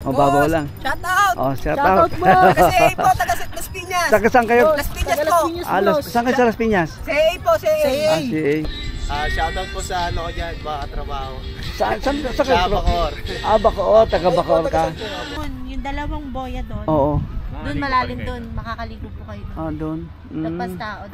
Mababaw lang. Shout out! Oh, shout out. Kasi po, taga Las Piñas. Saan kayo? Las Piñas po. Saan kayo sa Las Piñas? CA po, CA. CA. Shout out po sa ano ko dyan, baka trabaho. Saan kayo? Sa Bacoor. Bacoor, taga Bacoor ka. Yung dalawang boya doon. Oo. Doon malalim doon, makakaligo po kayo doon. Doon. Tapos taon.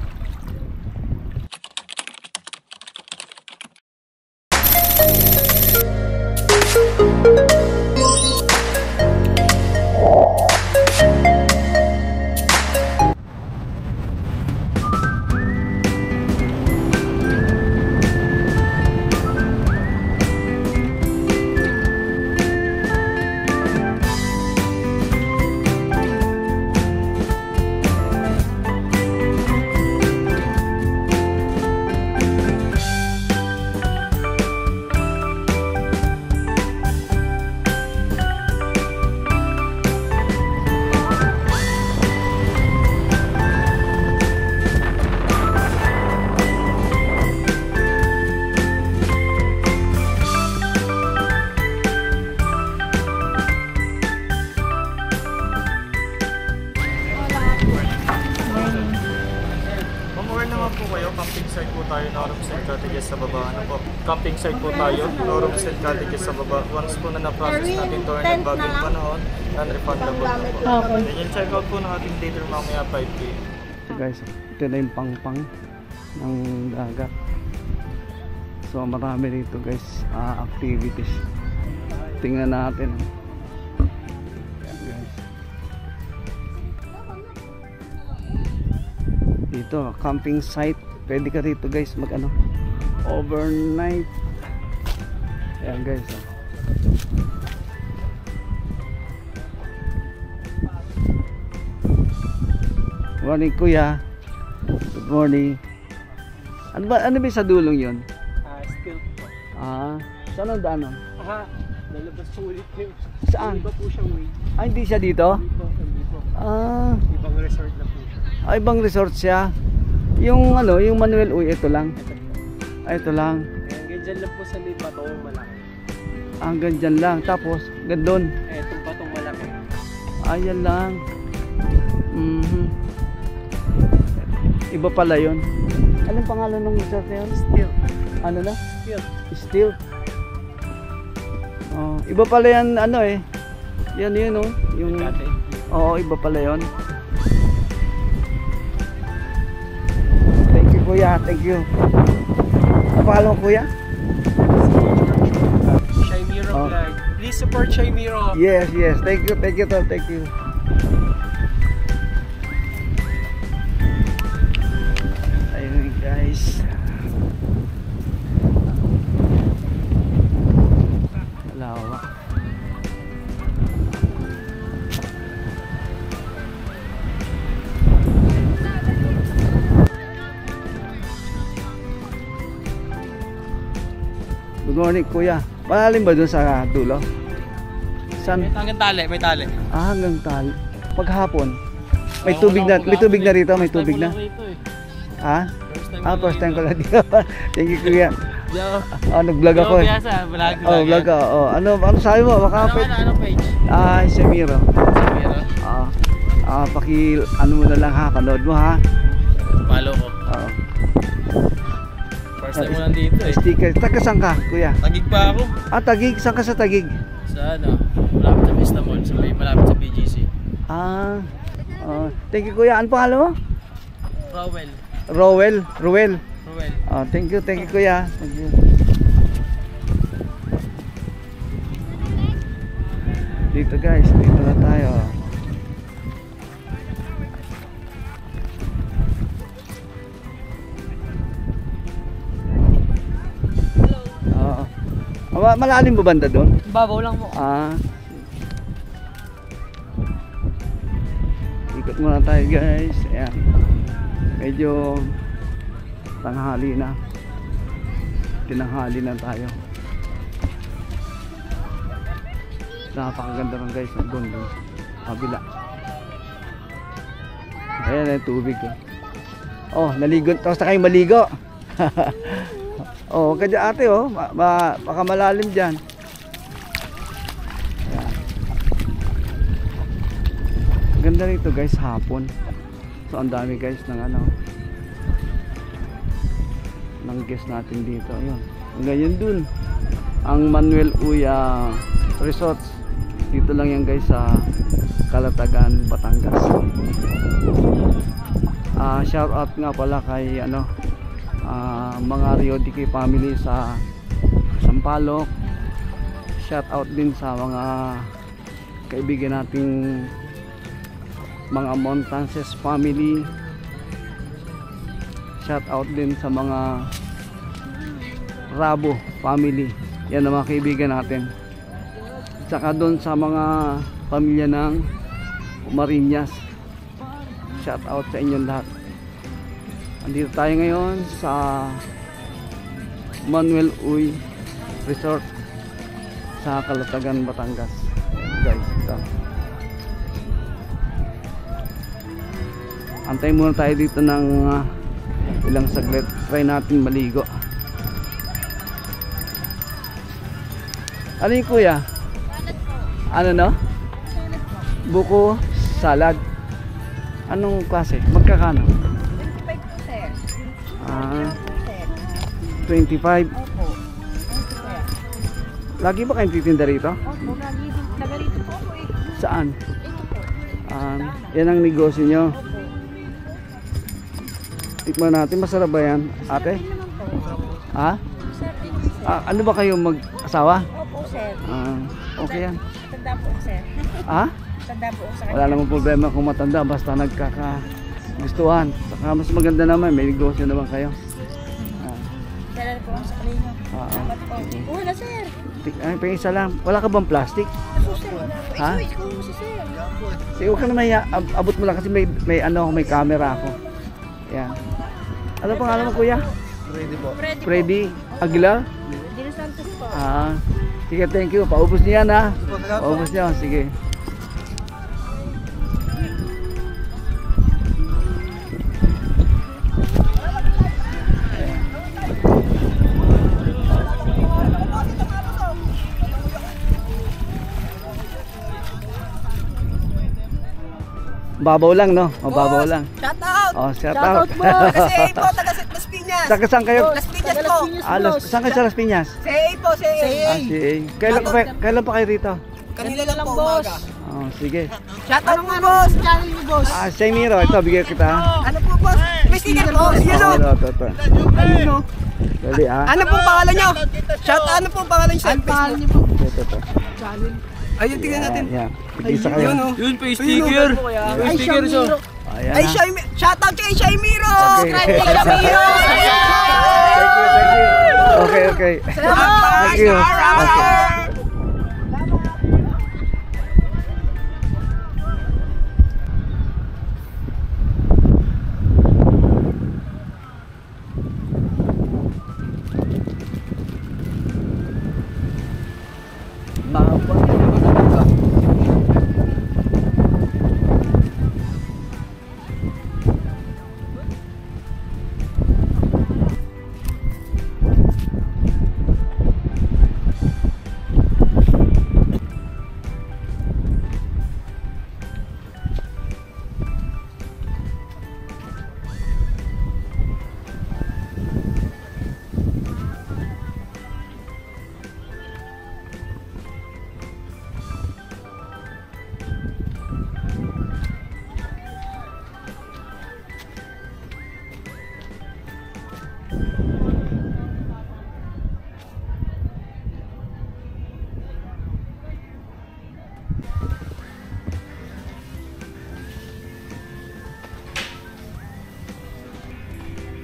Camping site po tayo, Norumsel Cottages sa baba. Ano po? Camping site po tayo, Norumsel Cottages sa baba. Once po na na-process natin to ng bagong panahon, non-refundable na po. Okay. Then yung check out po ng ating later mamaya 5 p.m. So guys, ito na yung pang-pang ng dagat. So marami rito guys, activities. Tingnan natin. Dito, camping site. Pwede ka rito guys mag overnight. Ayan guys. Morning kuya. Good morning. Ano ba sa dulong 'yon? Still po. Saan ang daanan? Lalabas po ulit yun. Saan? Iba po siyang way. Hindi siya dito? Hindi po. Ibang resort na po siya. Ibang resort siya. Yung yung Manuel Uy, ito lang. Ito lang. Hanggang dyan lang po sa may batong malaki. Hanggang dyan lang. Tapos, gandun. Itong batong malaki. Ayan lang. Iba pala yun. Anong pangalan ng resort na yun? Still. Ano na? Still. Still. Iba pala yan, yan yun, yung iba pala yun. Thank you kuya, thank you. Napakala mo kuya? Shaimiro Vlog. Please support Shaimiro. Yes, thank you tol, thank you. Ayun guys. Lawak. Good morning kuya. Malalim ba dun sa dulo? Saan? Hanggang tali, may tali. Hanggang tali. Paghapon. May tubig na rito, may tubig na. First time ko lang dito. Thank you kuya. Nag-vlog ako eh. Vlog ka. Ano sabi mo? Makapit. Anong page? Semiro. Shaimiro. Ano mo na lang ha, panood mo ha. Follow ko. First time mo nandito eh. Sticker. Taga saan ka kuya? Tagig pa ako. Tagig. Saan ka sa Tagig? Sa malapit sa Vista Mall, malapit sa BGC. Thank you kuya. Ano pangalan mo? Rowel. Ruel. Thank you kuya. Thank you. Dito guys, dito na tayo. Malalim ba banda doon? Babaw lang po. Ikot muna tayo guys. Ayan. Medyo tanghali na. Tinanghali na tayo. Napakaganda rin guys ng doon. Kabila. Ayan yung tubig naligo. Tapos na kayong maligo. Kaya ate baka malalim dyan. Ayan. maganda rito guys hapon. So ang dami guys ng ano ng guest natin dito. Ayun. Ngayon dun ang Manuel Uya Resorts. Dito lang yan guys sa Calatagan, Batangas. Shout out nga pala kay ano mga Rio Dique family sa Sampaloc. Shout out din sa mga kaibigan nating mga Montances family. Shout out din sa mga Rabo family. Yan ang mga kaibigan natin. Saka doon sa mga pamilya ng Marinas. Shout out sa inyong lahat. Andito tayo ngayon sa Manuel Uy Resort sa Calatagan, Batangas. Guys, ito. Antay muna tayo dito ng ilang saglit. Try natin maligo. Ano yung kuya? Ano no? Buko salad. Anong klase? Magkakano? 25 po, sir. 25. Opo. Lagi ba kayong titinda rito? Opo, lagi din. Taga rito po ako eh. Saan? Ito po. Yan ang negosyo nyo. Opo. Tikman natin, masarap ba yan, ate? Hindi naman po. Ha? Sir, din po, sir. Ano ba kayo mag-asawa? Opo, sir. Okay yan. Tanda po, sir. Ha? Tanda po sa kanya. Wala namang problema kung matanda, basta nagkakagustuhan. Saka mas maganda naman, may negosyo naman kayo. Dala po ako sa kanina. Salamat po. Uy na, sir. Ay, isa lang. Wala ka bang plastic? Ako, sir. Wala po. Ha? Ikaw si sir. Sige, huwag ka na abot mo lang kasi may camera ako. Yan. Ano pangalan mo kuya? Freddy po. Freddy Aguilar? Dino Santos po. Sige, thank you. Paubos niya yan ha. Paubos niya. Sige. Babaw lang, no? Mababaw lang. Shout out. Oh, shout out. Taga CA po, taga Las Piñas. Saka saan kayo? Las Piñas po. Saan kayo sa Las Piñas? CA po, CA. Kailan pa kayo rito? Kanila lang po, umaga. Oh, sige. Shout out po, boss. Channel ni boss. Say Miro, ito, bigyan kita. Ano po, boss? May sticker po. Yun o. Ito. Ano? Dali, Ano pong pangalan nyo? Shout out, ano pong pangalan nyo? Ano pangalan nyo po? Ito. Ayun, tingnan natin. Yan. Isa kayo. Yun pa yung sticker. Yung sticker so. Ayan Ay, na. shout out kay Shy Miro. Okay. Subscribe kay Shy Miro. Thank you. Okay. Thank you. Okay.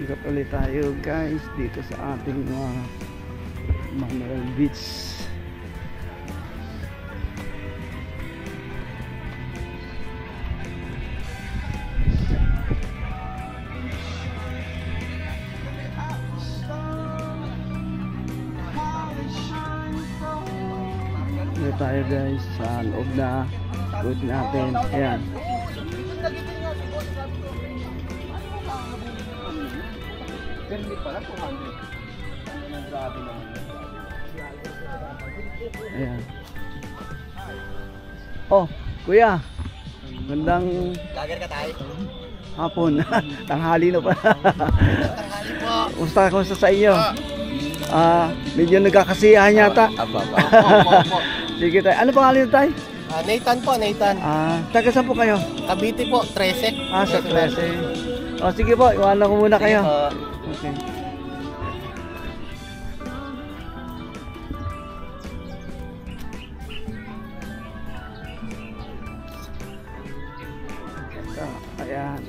Ikot ulit tayo guys dito sa ating Manuel Beach. Dito tayo guys sa loob na boat natin. Ayan. Ayan. Oh, kuya. Gandang Lager ka tayo. hapon. Tanghali na pa. Tanghali po. Kumusta sa inyo? Medyo nagkakasiyahan yata. Opo. Sige tayo. Ano pangalan nyo tayo? Nathan po, Nathan. Taga saan po kayo? Cavite po, 13. Sa 13. Sige po, iwanan ko muna kayo. Okay. Ayan.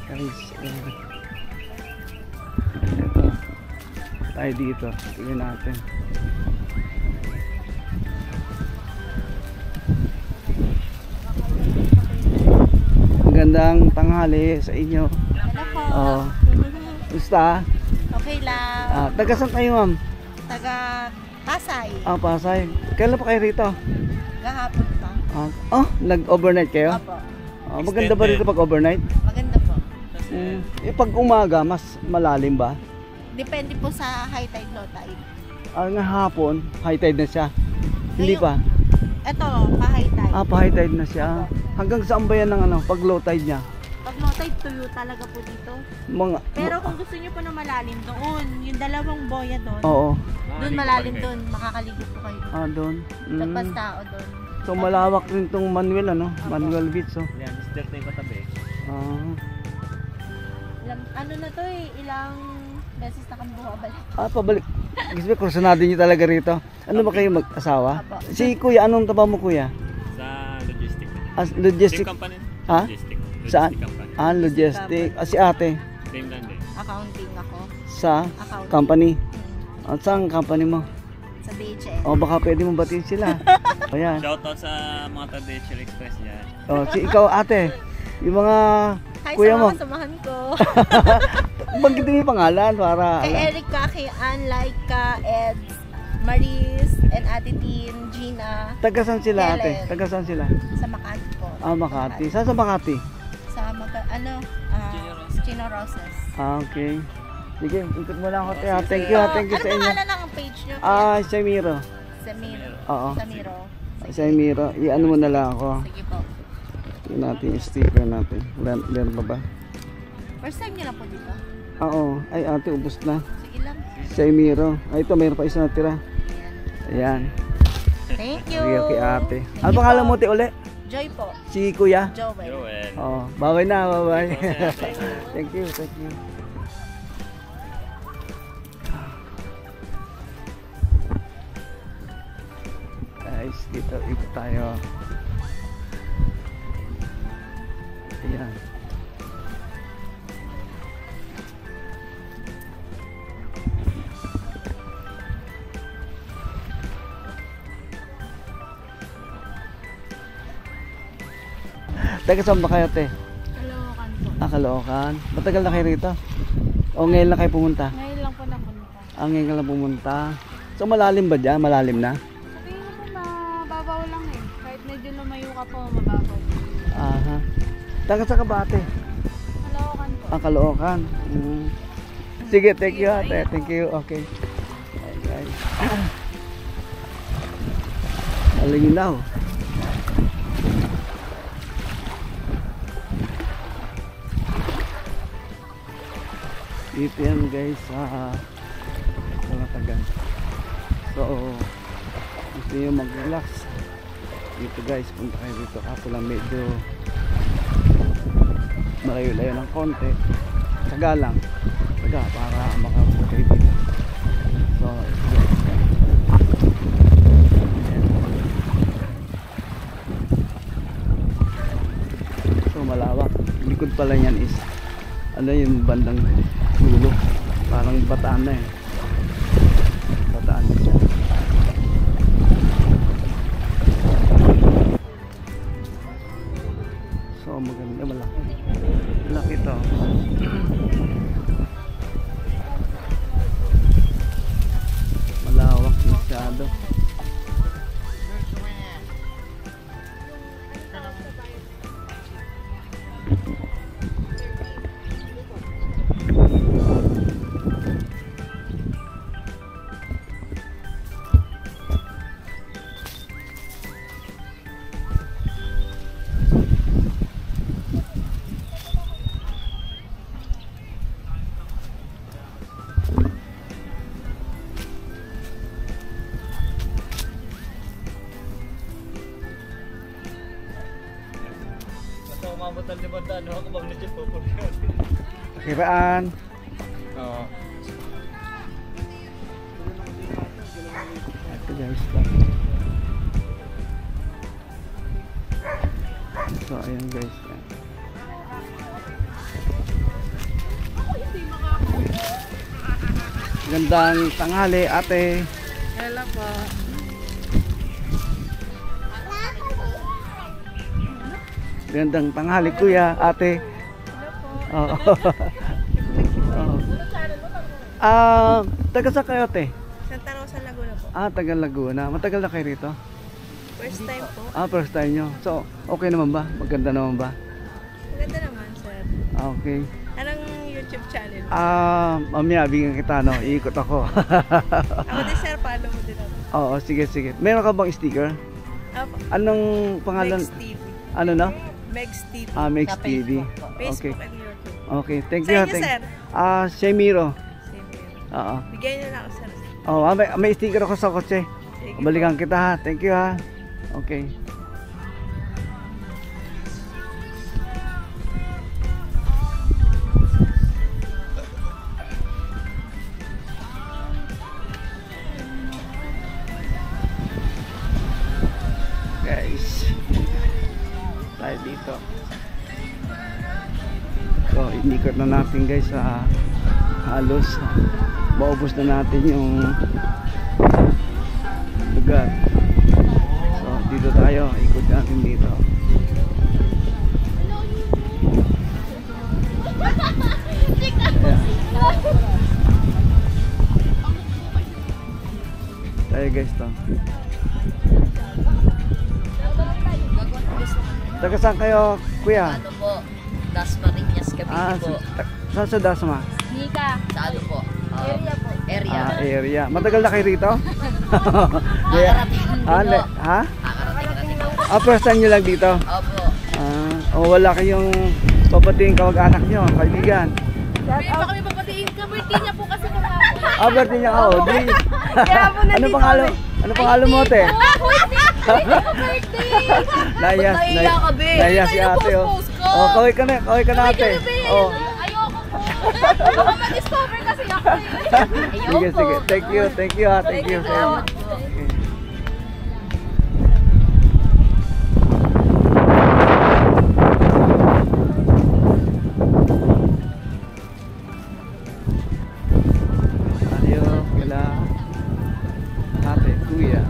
Guys, ito. Tayo dito. Tingnan natin. Magandang tanghali sa inyo. Hello po. Gusta? Okay lang. Taga saan kayo, ma'am? Taga Pasay. Pasay. Kailan pa kayo rito? Gahapon pa. Nag-overnight kayo? Opo. Maganda ba rito pag overnight? Maganda po. Pag umaga, mas malalim ba? Depende po sa high tide, low tide. Nga hapon, high tide na siya. Hindi pa? Ito, pa-high tide. Pa-high tide na siya. Hanggang saan ba yan ng pag low tide niya? Pag low tide, tuyo talaga po dito. Pero kung gusto niyo po na malalim doon, yung dalawang boya doon, Oo. doon malalim doon, makakaligo po kayo doon. Doon. Tagpas tao doon. So malawak rin tong Manuel, Manuel Beach, Yan, Mr. Tay patabi. Ano na to ilang beses na kami bumabalik. Pabalik. Gusto ko, kursunado niyo talaga rito. Ano ba kayo mag-asawa? Apo. Si Kuya, anong trabaho mo, Kuya? Sa logistic. Logistic. Same company? Ha? Logistic. Saan? Company. Logistic. Si ate? Same lang din. Accounting ako. Sa Accounting. company? Saan company mo? Sa DHL. Baka pwede mong batiin sila. Ayan. Shoutout sa mga Tadechel Express dyan. Ikaw ate, yung mga Hi, kuya mo. samahan ko. Banggitin mo yung pangalan para Kay Erica, kay Ann, Laika, Eds, Maris, and Ate Tin, Gina, Taga saan sila ate? Helen. Taga saan sila? sa Makati po. Makati. Saan sa Makati? Sa Chino Roses. Okay. Sige, ikot mo lang ako. Thank you sa inyo. Ano pangalan ng page nyo? Samiro. Samiro. Oo. Samiro. Samiro. I-ano mo na lang ako. Sige po. Tingnan natin yung sticker natin. Meron pa ba? First time nyo na po dito? Oo. Ay ate, ubos na. Sige lang. Samiro. Ito, mayroon pa isa natira. Ayan. Thank you. Sige, okay ate. Thank Ano you pangalan po. mo, te, uli? Joy po. Si Kuya? Joel. Joel. Bye na, bye. Thank you. Guys, dito ikot tayo. Ayan. Taga saan ba kayo, te? Caloocan po. Caloocan. Matagal na kayo rito? O ngayon lang kayo pumunta? Ngayon lang po napunta. Ngayon ka lang pumunta. So malalim ba dyan? Malalim na? Sabihin ko po mababaw lang eh. Kahit medyo lumayo ka po, mababaw. Aha. Taga saan ka ba, ate? Caloocan po. Caloocan. Sige, thank you, ate. Thank you. Okay. Guys. Malinaw. Dito yan guys sa Kalatagan. So gusto nyo mag-relax dito guys, punta kayo dito. Kaso lang medyo malayo-layo ng konti. Taga lang. Taga para makapunta kayo dito. So guys, so malawak. Likod pala yan is ano yung bandang dulo, parang Bataan na Bataan na siya. So maganda, malaki to. Malawak masyado. total 500, no? Ako bang legit po po. Kiraan. Oo. Ito guys. So ayan guys. Gandang tanghali ate. Hello po. Gandang tanghali kuya ate. Oo. Taga sa kayo ate? Santa Rosa, Laguna po. Taga Laguna. Matagal na kayo rito? First time po. First time nyo. So, okay naman ba? Maganda naman ba? Maganda naman, sir. Okay. Anong YouTube channel? Mamaya, bigyan kita, no? Iikot ako. Ako din, sir. Follow mo din ako. Oo, sige, sige. Meron ka bang sticker? Apo. Anong pangalan? Megs TV. Ano na? Megs TV. Megs Sa TV. Facebook Okay. and YouTube. Okay, thank Sa you. inyo, sir. Shemiro. Same here. Oo. Bigyan niyo na ako, sir. May sticker ako sa kotse. Sige Balikan kita ha. Thank you ha. Okay. Guys, tayo dito. So, inikot na natin guys sa halos maubos na natin yung lugar. So, dito tayo, ikot natin dito. Ayan. Tayo guys to. Taga saan kayo, kuya? Ano po? Dasmariñas Cavite po. Saan sa Dasma? Nika. Sa ano po? Area po. Area. Area. Matagal na kayo rito? Kakarating lang po. Ha? Kakarating lang po. First time nyo lang dito? Opo. Wala kayong papatingin kawag-anak nyo, kaibigan? Hindi pa kami papatiin ka. Birthday niya po kasi kumapon. Birthday niya ka, di? Kaya po Ano pangalan? Ano pangalan mo, ate? Birthday! Nayas, Nahiya ka, be? Nayas si ate, oh. Kaway ka na, ate. Oh. Ayoko po. Baka ma-discover kasi ako. Sige, sige. Thank you ha, thank you. Okay. Tayo kila ate, kuya.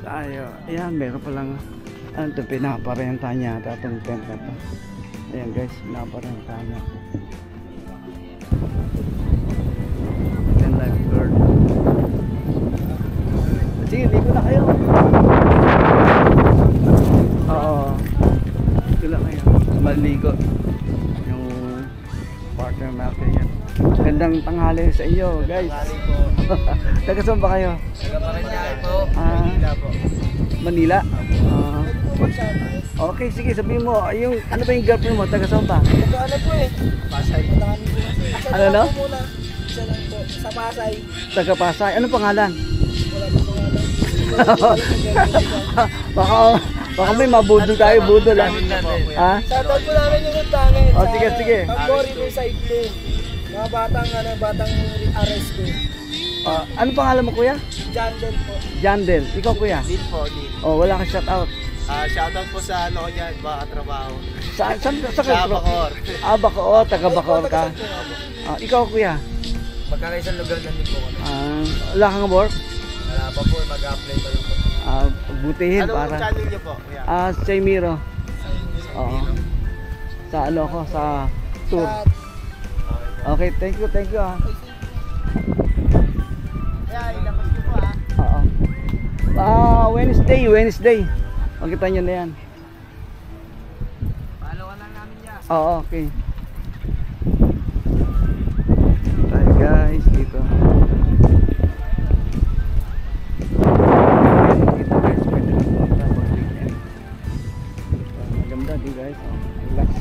Tayo, ayan, meron palang ito, pinaparenta niya itong tent na to. Ayan guys, pinaparenta niya. Ayan, lifeguard. Sige, ligo na kayo. Oo, ito lang kayo, maligo yung partner natin yan. Gandang tanghali sa inyo guys. Taga saan ba kayo? Taga Parañaque po. Manila po. Manila? Okay, sige, sabihin mo, yung, ano ba yung girlfriend mo? Taga saan ba? Ano po eh? Pasay. Madami po kasi. Isa Ano, lang no? po muna. Isa lang po. Sa Pasay. Taga Pasay. Ano pangalan? Wala po pangalan. baka may mabudol tayo, budol ah. Ha? Shoutout po namin yung utangin. Oh, sige, sige. Pag-Bori po sa ito. Mga batang arrest ko. Ano pangalan mo kuya? Jandel po. Jandel. Ikaw kuya? Din po, din. Oh, wala kang shout out. Shoutout po sa ano ko dyan, baka trabaho. Saan Sa kayo? Bacoor. Bacoor. Taga Bacoor ka. Ikaw kuya? Magkakaisang lugar na din po kami. Wala kang work? Wala pa po, mag-apply pa rin po. Butihin Ano para. ang channel niyo po? Kuya? Shemiro. Oo. Sa ano ko, sa tour. Okay, thank you ah. Kaya ilabas niyo po ah. Oo. Wednesday. Makita nyo na yan. Palawan lang namin yan. Oo, okay. Tayo guys. guys dito. Dito guys, pwede rin pumunta pag weekend. Maganda din guys, oh, relax.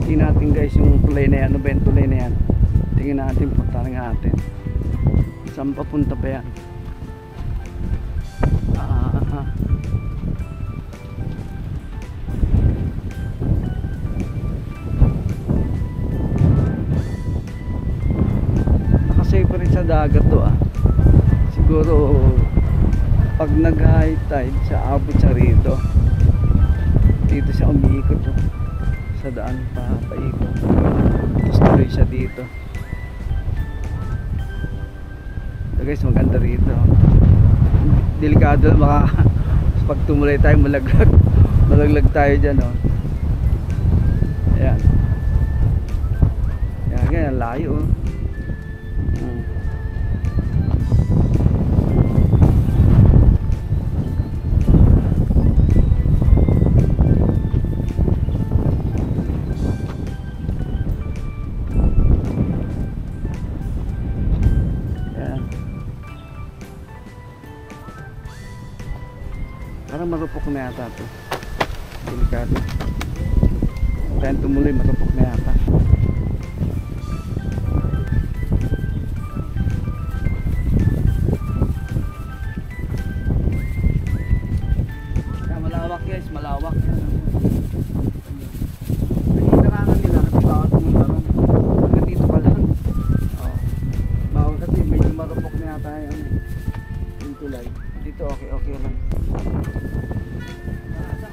Tingnan natin guys yung tulay na yan, ano ba yung tulay na yan? Tingnan natin, puntahan natin. Saan papunta pa yan? Nakasave pa rin sa dagat to ah. Siguro pag nag high tide sa abot sa rito, dito siya umiikot oh, sa daan pa paikot, tapos tuloy siya dito. So guys, maganda rito, delikado lang baka pag tumulay tayo malaglag tayo dyan oh. Ayan, ayan, ganyan, layo oh. Parang marupok na yata ito. Delikado. Tayo tumuloy, marupok na yata. Malawak guys, malawak. Nahidarangan nila kasi bawat pumunta ron. Hanggang dito ka lang. Oh. Bawal kasi medyo marupok na yata yung tulay. Dito okay lang. Sa